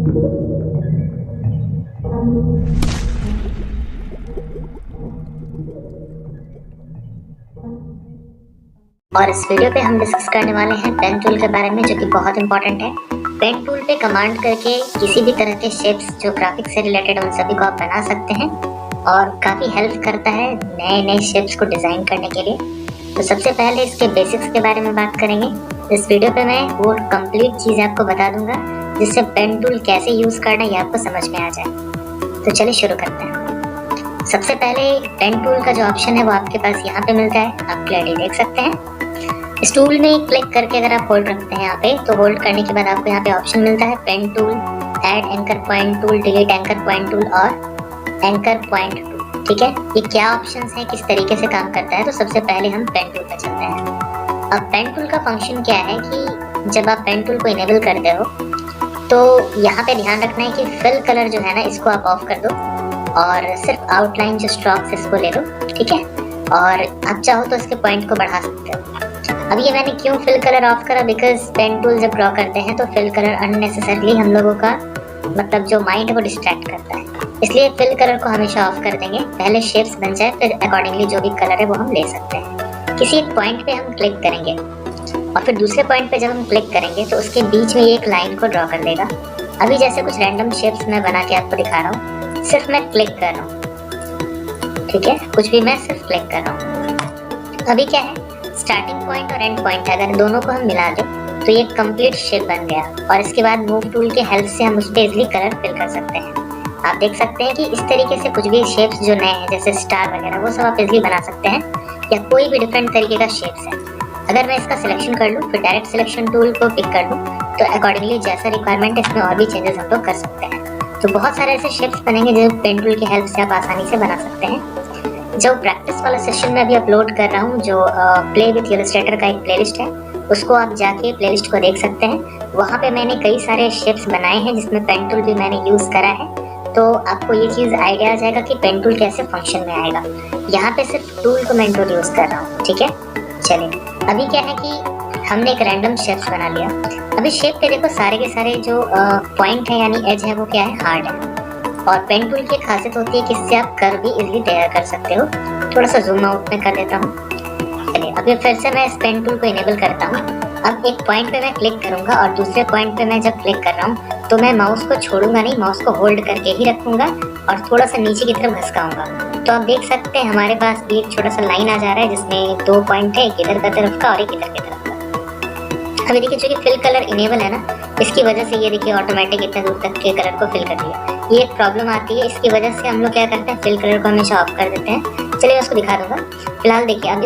और इस वीडियो पे हम डिस्कस करने वाले हैं पेन टूल के बारे में, जो कि बहुत इंपॉर्टेंट है। पेन टूल पे कमांड करके किसी भी तरह के शेप्स जो ग्राफिक्स से रिलेटेड उन सभी को आप बना सकते हैं और काफ़ी हेल्प करता है नए नए शेप्स को डिज़ाइन करने के लिए। तो सबसे पहले इसके बेसिक्स के बारे में बात करेंगे। इस वीडियो पे मैं वो कंप्लीट चीज़ आपको बता दूंगा जिससे पेन टूल कैसे यूज़ करना है ये आपको समझ में आ जाए। तो चलिए शुरू करते हैं। सबसे पहले पेन टूल का जो ऑप्शन है वो आपके पास यहाँ पे मिलता है, आप क्लियरली देख सकते हैं। इस टूल में क्लिक करके अगर आप होल्ड रखते हैं यहाँ पे, तो होल्ड करने के बाद आपको यहाँ पे ऑप्शन मिलता है pen tool, add anchor point tool, delete anchor point tool और एंकर पॉइंट टूल। ठीक है, ये क्या ऑप्शंस हैं, किस तरीके से काम करता है। तो सबसे पहले हम पेन टूल पे चलते हैं। अब पेन टूल का फंक्शन क्या है कि जब आप पेन टूल को इनेबल करते हो तो यहाँ पे ध्यान रखना है कि फिल कलर जो है ना, इसको आप ऑफ कर दो और सिर्फ आउटलाइन जो स्ट्रोक्स इसको ले लो। ठीक है, और आप चाहो तो इसके पॉइंट को बढ़ा सकते हो। अब ये मैंने क्यों फिल कलर ऑफ करा, बिकॉज पेन टूल जब ड्रॉ करते हैं तो फिल कलर अननेसेसरली हम लोगों का मतलब जो माइंड है वो डिस्ट्रैक्ट करता है, इसलिए फिल कलर को हमेशा ऑफ कर देंगे। पहले शेप्स बन जाए, फिर अकॉर्डिंगली जो भी कलर है वो हम ले सकते हैं। किसी एक पॉइंट पे हम क्लिक करेंगे और फिर दूसरे पॉइंट पे जब हम क्लिक करेंगे तो उसके बीच में ये एक लाइन को ड्रॉ कर देगा। अभी जैसे कुछ रैंडम शेप्स मैं बना के आपको दिखा रहा हूँ, सिर्फ मैं क्लिक कर रहा हूँ। ठीक है, कुछ भी मैं सिर्फ क्लिक कर रहा हूँ। अभी क्या है, स्टार्टिंग पॉइंट और एंड पॉइंट अगर दोनों को हम मिला दें तो ये कंप्लीट शेप बन गया। और इसके बाद मूव टूल के हेल्प से हम उस पे इजीली कलर फिल कर सकते हैं। आप देख सकते हैं कि इस तरीके से कुछ भी शेप्स जो नए हैं जैसे स्टार वगैरह वो सब आप इजीली बना सकते हैं, या कोई भी डिफरेंट तरीके का शेप्स है। अगर मैं इसका सिलेक्शन कर लूँ, फिर डायरेक्ट सिलेक्शन टूल को पिक कर लूँ, तो अकॉर्डिंगली जैसा रिक्वायरमेंट है इसमें और भी चेंजेस हम लोग कर सकते हैं। तो बहुत सारे ऐसे शेप्स बनेंगे जो पेन टूल की हेल्प से आप आसानी से बना सकते हैं। जो प्रैक्टिस वाला सेशन में अभी अपलोड कर रहा हूँ, जो प्ले विथ इलस्ट्रेटर का एक प्लेलिस्ट है, उसको आप जाके प्लेलिस्ट को देख सकते हैं। वहाँ पे मैंने कई सारे शेप्स बनाए हैं जिसमें पेन टूल भी मैंने यूज़ करा है, तो आपको ये चीज़ आइडिया आ जाएगा कि पेन टूल कैसे फंक्शन में आएगा। यहाँ पे सिर्फ टूल को मैं टूल यूज़ कर रहा हूँ। ठीक है, चलिए अभी क्या है कि हमने एक रैंडम शेप्स बना लिया। अभी शेप पे देखो सारे के सारे जो पॉइंट है यानी एज है वो क्या है, हार्ड है। और पेन टूल की खासियत होती है कि इससे आप कर्व भी इजीली तैयार कर सकते हो। थोड़ा सा जूम आउट में कर देता हूँ। चलिए अभी फिर से मैं इस पेन टूल को इनेबल करता हूँ। अब एक पॉइंट पे मैं क्लिक करूंगा और दूसरे पॉइंट पे मैं जब क्लिक कर रहा हूँ तो मैं माउस को छोड़ूंगा नहीं, माउस को होल्ड करके ही रखूंगा और थोड़ा सा नीचे की तरफ घसकाऊंगा। तो आप देख सकते हैं हमारे पास भी एक छोटा सा लाइन आ जा रहा है जिसमें दो पॉइंट है, एक इधर का तरफ का और एक इधर की तरफ का। अभी देखिए जो कि फिल कलर इनेबल है ना, इसकी वजह से ये देखिए ऑटोमेटिक इतना दूर तक के कलर को फिल कर दिया। ये एक प्रॉब्लम आती है, इसकी वजह से हम लोग क्या करते हैं, फिल कलर को हमेशा ऑफ कर देते हैं। चलिए मैं उसको दिखा दूंगा। फिलहाल देखिए अब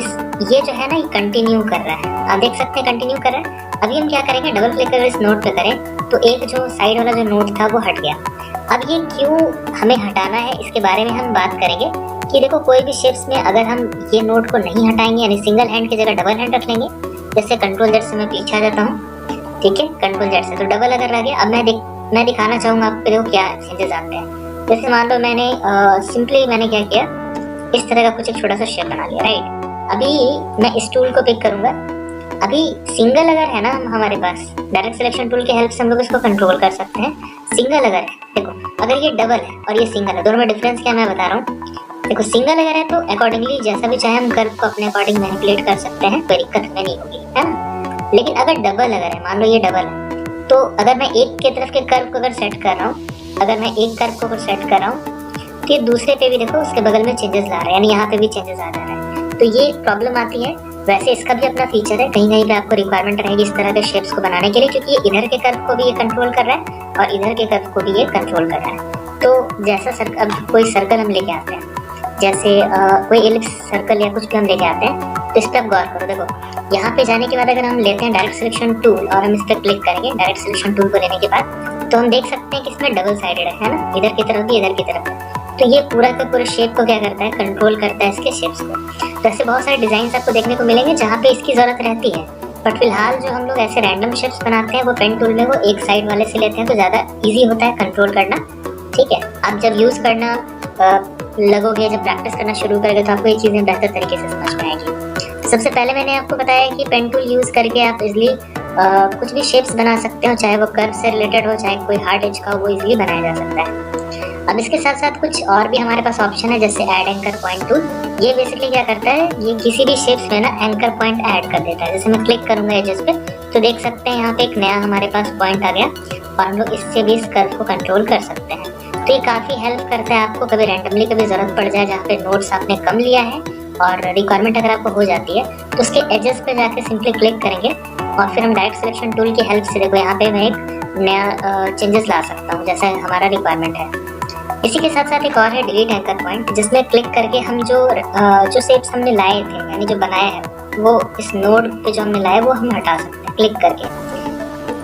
ये जो है ना, ये कंटिन्यू कर रहा है, आप देख सकते हैं कंटिन्यू कर रहा है। अभी हम क्या करेंगे, डबल क्लिक कर इस नोट पे करें तो एक जो साइड वाला जो नोट था वो हट गया। अब ये क्यों हमें हटाना है इसके बारे में हम बात करेंगे कि देखो कोई भी शेप्स में अगर हम ये नोट को नहीं हटाएंगे यानी सिंगल हैंड की जगह डबल हैंड रख लेंगे, जैसे कंट्रोल जेड से मैं पीछे आ जाता हूँ। ठीक है, कंट्रोल जेड से तो डबल अगर आ गया। अब मैं दिखाना चाहूँगा आपको, देखो क्या चेंजेस आते हैं। जैसे मान लो मैंने सिंपली मैंने क्या किया, इस तरह का कुछ एक छोटा सा शेप बना लिया। राइट, अभी मैं इस टूल को पिक करूंगा। अभी सिंगल अगर है ना हमारे पास, डायरेक्ट सिलेक्शन टूल की हेल्प से हम लोग इसको कंट्रोल कर सकते हैं। सिंगल अगर है, देखो अगर ये डबल है और ये सिंगल है, दोनों में डिफरेंस क्या मैं बता रहा हूँ। देखो सिंगल अगर है तो अकॉर्डिंगली जैसा भी चाहे हम कर्व को अपने अकॉर्डिंग मैनिपुलेट कर सकते हैं, कोई दिक्कत हमें नहीं होगी, है ना। लेकिन अगर डबल अगर है, मान लो ये डबल है, तो अगर मैं एक के तरफ के कर्व को अगर सेट कर रहा हूँ, अगर मैं एक कर्व को अगर सेट कर रहा हूँ तो ये दूसरे पे भी देखो उसके बगल में चेंजेस ला रहा है, यानी यहाँ पे भी चेंजेस आ जा रहा है। तो ये एक प्रॉब्लम आती है। वैसे इसका भी अपना फीचर है, कहीं कहीं पे आपको रिक्वायरमेंट रहेगी इस तरह के शेप्स को बनाने के लिए, क्योंकि ये इधर के कर्व को भी ये कंट्रोल कर रहा है और इधर के कर्व को भी ये कंट्रोल कर रहा है। तो जैसा अब कोई सर्कल हम लेके आते हैं, जैसे कोई एलिप्स सर्कल या कुछ भी हम लेके आते हैं, तो इस पर आप गौर करो। देखो यहाँ पे जाने के बाद अगर हम लेते हैं डायरेक्ट सिलेक्शन टूल और हम इस पर क्लिक करेंगे, डायरेक्ट सिलेक्शन टूल को लेने के बाद तो हम देख सकते हैं कि इसमें डबल साइडेड है ना, इधर की तरफ भी इधर की तरफ है। तो ये पूरा का पूरा शेप को क्या करता है, कंट्रोल करता है इसके शेप्स को। तो ऐसे बहुत सारे डिजाइन आपको देखने को मिलेंगे जहाँ पे इसकी जरूरत रहती है, बट फिलहाल जो हम लोग ऐसे रैंडम शेप्स बनाते हैं वो पेन टूल में वो एक साइड वाले से लेते हैं, तो ज़्यादा ईजी होता है कंट्रोल करना। ठीक है, आप जब यूज़ करना लगोगे, जब प्रैक्टिस करना शुरू करोगे तो आपको ये चीज़ें बेहतर तरीके से समझ में आएगी। सबसे पहले मैंने आपको बताया कि पेन टूल यूज़ करके आप इजीली कुछ भी शेप्स बना सकते हो, चाहे वो कर्व से रिलेटेड हो, चाहे कोई हार्ड एज का हो, वो इजीली बनाया जा सकता है। अब इसके साथ साथ कुछ और भी हमारे पास ऑप्शन है, जैसे ऐड एंकर पॉइंट टूल। ये बेसिकली क्या करता है, ये किसी भी शेप्स में ना एंकर पॉइंट ऐड कर देता है। जैसे मैं क्लिक करूंगा एजेस पे तो देख सकते हैं यहाँ पे एक नया हमारे पास पॉइंट आ गया और हम लोग इससे भी इस कर्व को कंट्रोल कर सकते हैं। तो ये काफ़ी हेल्प करता है आपको, कभी रैंडमली कभी ज़रूरत पड़ जाए जहाँ पे नोट्स आपने कम लिया है और रिक्वायरमेंट अगर आपको हो जाती है तो उसके एजेस पे जाके सिंपली क्लिक करेंगे और फिर हम डायरेक्ट सिलेक्शन टूल की हेल्प से देखो यहाँ पे मैं एक नया चेंजेस ला सकता हूँ जैसा हमारा रिक्वायरमेंट है। इसी के साथ साथ एक और है डिलीट एंकर पॉइंट, जिसमें क्लिक करके हम जो शेप्स हमने लाए थे यानी जो बनाया है वो इस नोड पे जो हमने लाए वो हम हटा सकते हैं क्लिक करके।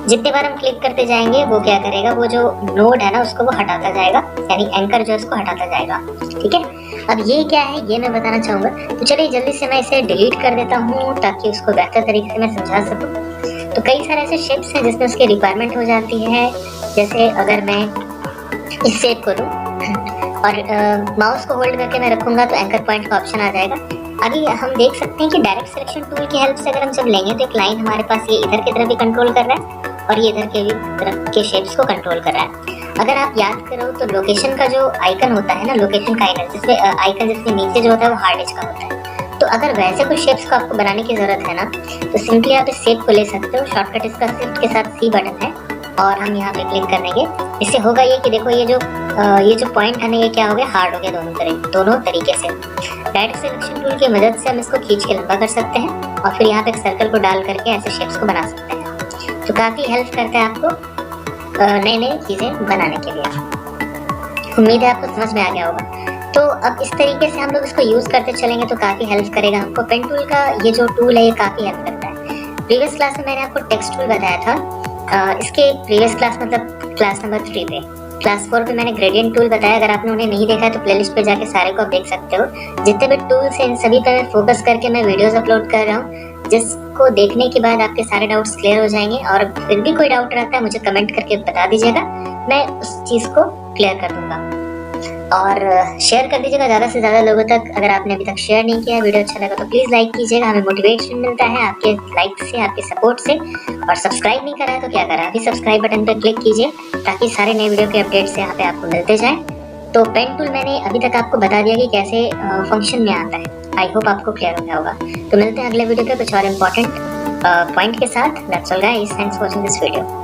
जितने बार हम क्लिक करते जाएंगे वो क्या करेगा, वो जो नोड है ना उसको वो हटाता जाएगा, यानी एंकर जो है उसको हटाता जाएगा। ठीक है, अब ये क्या है ये मैं बताना चाहूँगा। तो चलिए जल्दी से मैं इसे डिलीट कर देता हूँ ताकि उसको बेहतर तरीके से मैं समझा सकूँ। तो कई सारे ऐसे शेप्स हैं जिसमें उसकी रिक्वायरमेंट हो जाती है। जैसे अगर मैं इस शेप को लूँ और माउस को होल्ड करके मैं रखूँगा तो एंकर पॉइंट का ऑप्शन आ जाएगा। अभी हम देख सकते हैं कि डायरेक्ट सिलेक्शन टूल की हेल्प से अगर हम जब लेंगे तो एक लाइन हमारे पास ये इधर की तरफ भी कंट्रोल कर रहा है और ये इधर के भी तरफ के शेप्स को कंट्रोल कर रहा है। अगर आप याद करो तो लोकेशन का जो आइकन होता है ना, लोकेशन का आइकन जिसके नीचे जो होता है वो हार्ड एज का होता है। तो अगर वैसे कुछ शेप्स को आपको बनाने की जरूरत है ना तो सिंपली आप इस शेप को ले सकते हो। शॉर्टकट इसका शिफ्ट के साथ सी बटन है और हम यहाँ पे क्लिक कर देंगे। इससे होगा ये कि देखो ये जो पॉइंट है ना ये क्या हो गया, हार्ड हो गया दोनों तरीके से। डायरेक्ट सिलेक्शन टूल की मदद से हम इसको खींच के लंबा कर सकते हैं और फिर यहाँ पे एक सर्कल को डाल करके ऐसे शेप्स को बना सकते हैं। तो काफ़ी हेल्प करता है आपको नई नई चीज़ें बनाने के लिए। उम्मीद है आपको समझ में आ गया होगा। तो अब इस तरीके से हम लोग इसको यूज़ करते चलेंगे तो काफ़ी हेल्प करेगा हमको। पेन टूल का ये जो टूल है ये काफ़ी हेल्प करता है। प्रीवियस क्लास में मैंने आपको टेक्स्ट टूल बताया था। इसके प्रीवियस क्लास मतलब क्लास नंबर 3 पे। क्लास 4 पे मैंने ग्रेडियंट टूल बताया। अगर आपने उन्हें नहीं देखा है तो प्लेलिस्ट पे जाके सारे को आप देख सकते हो। जितने भी टूल्स हैं इन सभी पे मैं फोकस करके मैं वीडियोस अपलोड कर रहा हूँ, जिसको देखने के बाद आपके सारे डाउट्स क्लियर हो जाएंगे। और फिर भी कोई डाउट रहता है मुझे कमेंट करके बता दीजिएगा, मैं उस चीज़ को क्लियर कर दूंगा। और शेयर कर दीजिएगा ज़्यादा से ज़्यादा लोगों तक। अगर आपने अभी तक शेयर नहीं किया, वीडियो अच्छा लगा तो प्लीज़ लाइक कीजिएगा। हमें मोटिवेशन मिलता है आपके लाइक से, आपके सपोर्ट से। और सब्सक्राइब नहीं करा है तो क्या करा, अभी सब्सक्राइब बटन पर क्लिक कीजिए ताकि सारे नए वीडियो के अपडेट्स यहाँ पे आपको मिलते जाएं। तो पेन टूल मैंने अभी तक आपको बता दिया कि कैसे फंक्शन में आता है। आई होप आपको क्लियर हो गया होगा। तो मिलते हैं अगले वीडियो पे कुछ और इम्पोर्टेंट पॉइंट के साथ। That's all guys, thanks for watching this video.